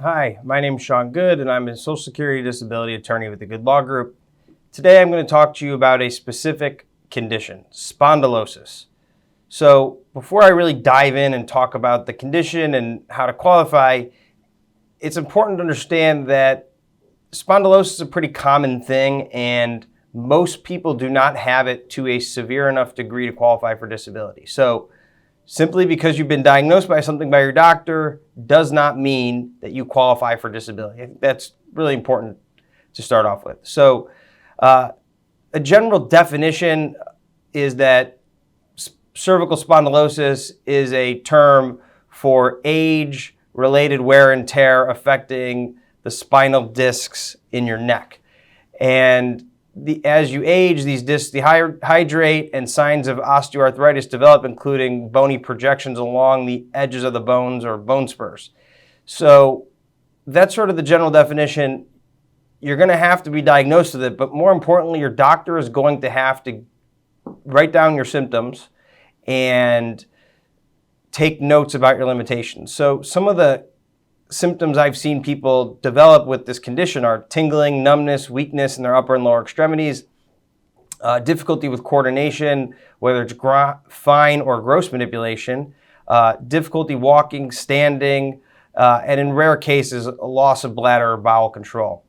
Hi, my name is Sean Good, and I'm a Social Security Disability attorney with the Good Law Group. Today I'm going to talk to you about a specific condition, spondylosis. So before I really dive in and talk about the condition and how to qualify, it's important to understand that spondylosis is a pretty common thing, and most people do not have it to a severe enough degree to qualify for disability. So simply because you've been diagnosed by something by your doctor does not mean that you qualify for disability. I think that's really important to start off with. So a general definition is that cervical spondylosis is a term for age-related wear and tear affecting the spinal discs in your neck. And as you age, these discs dehydrate and signs of osteoarthritis develop, including bony projections along the edges of the bones or bone spurs. So that's sort of the general definition. You're going to have to be diagnosed with it, but more importantly, your doctor is going to have to write down your symptoms and take notes about your limitations. So some of the symptoms I've seen people develop with this condition are tingling, numbness, weakness in their upper and lower extremities, difficulty with coordination, whether it's fine or gross manipulation, difficulty walking, standing, and in rare cases, a loss of bladder or bowel control.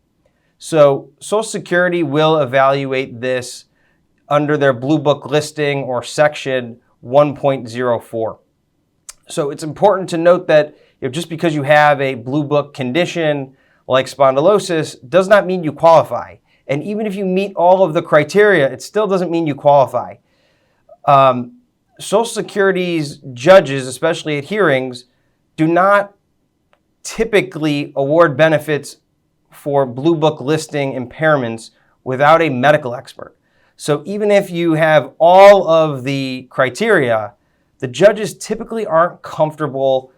So Social Security will evaluate this under their Blue Book listing or section 1.04. So it's important to note that just because you have a Blue Book condition like spondylosis does not mean you qualify. And even if you meet all of the criteria, it still doesn't mean you qualify. Social Security's judges, especially at hearings, do not typically award benefits for Blue Book listing impairments without a medical expert. So even if you have all of the criteria, the judges typically aren't comfortable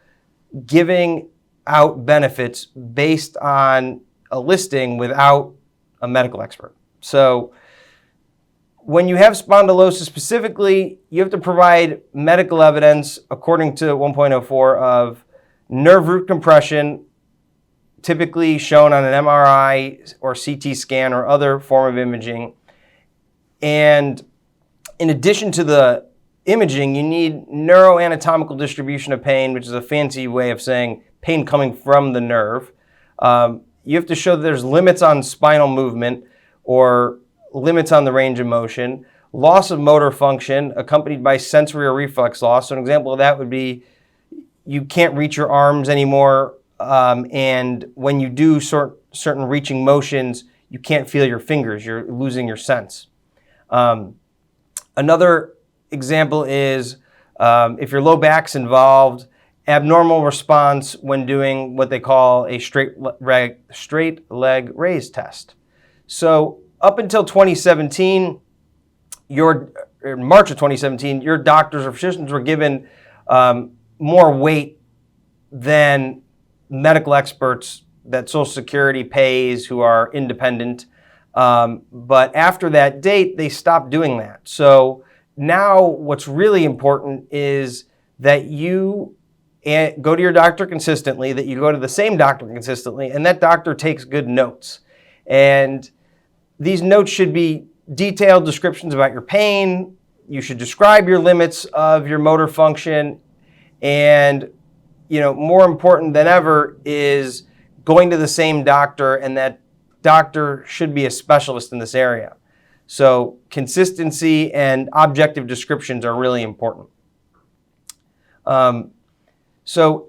giving out benefits based on a listing without a medical expert. So when you have spondylosis specifically, you have to provide medical evidence according to 1.04 of nerve root compression, typically shown on an MRI or CT scan or other form of imaging. And in addition to the imaging, you need neuroanatomical distribution of pain, which is a fancy way of saying pain coming from the nerve. You have to show that there's limits on spinal movement or limits on the range of motion, loss of motor function accompanied by sensory or reflex loss. So an example of that would be you can't reach your arms anymore, and when you do certain reaching motions, you can't feel your fingers. You're losing your sense. Another example is if your low back's involved, abnormal response when doing what they call a straight leg raise test. So up until 2017, in March of 2017, your doctors or physicians were given more weight than medical experts that Social Security pays who are independent. But after that date, they stopped doing that. So now what's really important is that you go to your doctor consistently, that you go to the same doctor consistently, and that doctor takes good notes. And these notes should be detailed descriptions about your pain. You should describe your limits of your motor function. And, more important than ever is going to the same doctor, and that doctor should be a specialist in this area. So consistency and objective descriptions are really important. So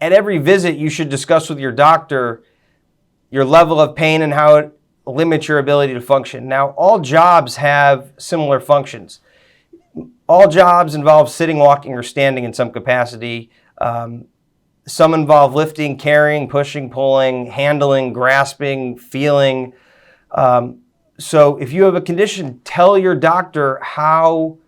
at every visit, you should discuss with your doctor your level of pain and how it limits your ability to function. Now, all jobs have similar functions. All jobs involve sitting, walking, or standing in some capacity. Some involve lifting, carrying, pushing, pulling, handling, grasping, feeling. So if you have a condition, tell your doctor how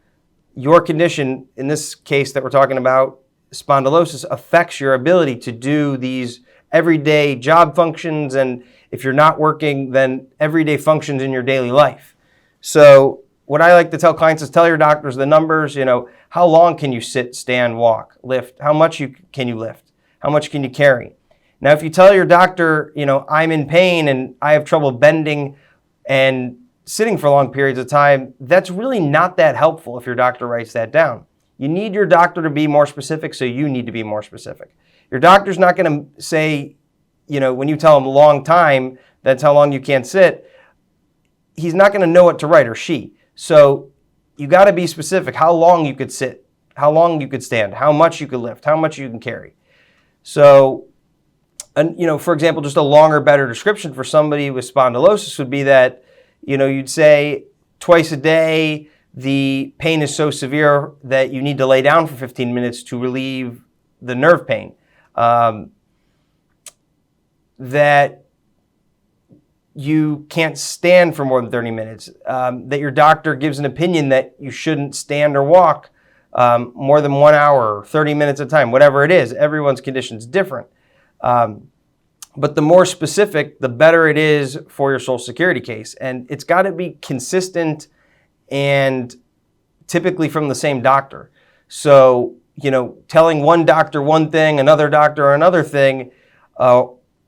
your condition, in this case that we're talking about, spondylosis, affects your ability to do these everyday job functions, and if you're not working, then everyday functions in your daily life. So what I like to tell clients is tell your doctors the numbers, how long can you sit, stand, walk, lift, how much can you lift, how much can you carry? Now, if you tell your doctor, I'm in pain and I have trouble bending and sitting for long periods of time, that's really not that helpful if your doctor writes that down. You need your doctor to be more specific, so you need to be more specific. Your doctor's not going to say, when you tell him a long time, that's how long you can't sit. He's not going to know what to write, or she. So you got to be specific how long you could sit, how long you could stand, how much you could lift, how much you can carry. So, for example, just a longer, better description for somebody with spondylosis would be that, you'd say twice a day, the pain is so severe that you need to lay down for 15 minutes to relieve the nerve pain. That you can't stand for more than 30 minutes. That your doctor gives an opinion that you shouldn't stand or walk more than 1 hour, 30 minutes at a time, whatever it is. Everyone's condition is different. But the more specific, the better it is for your Social Security case. And it's got to be consistent and typically from the same doctor. So, telling one doctor one thing, another doctor another thing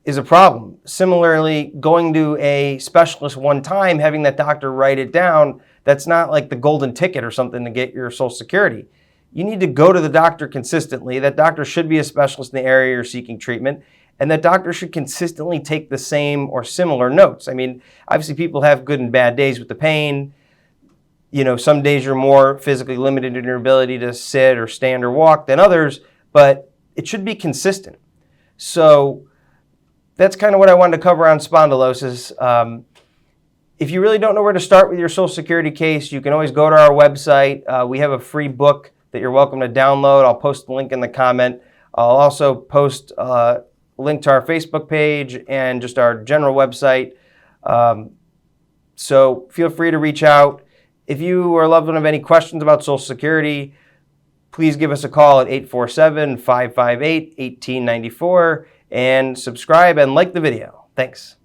is a problem. Similarly, going to a specialist one time, having that doctor write it down, that's not like the golden ticket or something to get your Social Security. You need to go to the doctor consistently. That doctor should be a specialist in the area you're seeking treatment. And that doctor should consistently take the same or similar notes. I mean, obviously people have good and bad days with the pain. Some days you're more physically limited in your ability to sit or stand or walk than others, but it should be consistent. So that's kind of what I wanted to cover on spondylosis. If you really don't know where to start with your Social Security case, you can always go to our website. We have a free book that you're welcome to download. I'll post the link in the comment. I'll also post link to our Facebook page and just our general website. So feel free to reach out. If you or a loved one have any questions about Social Security, please give us a call at 847-558-1894 and subscribe and like the video. Thanks.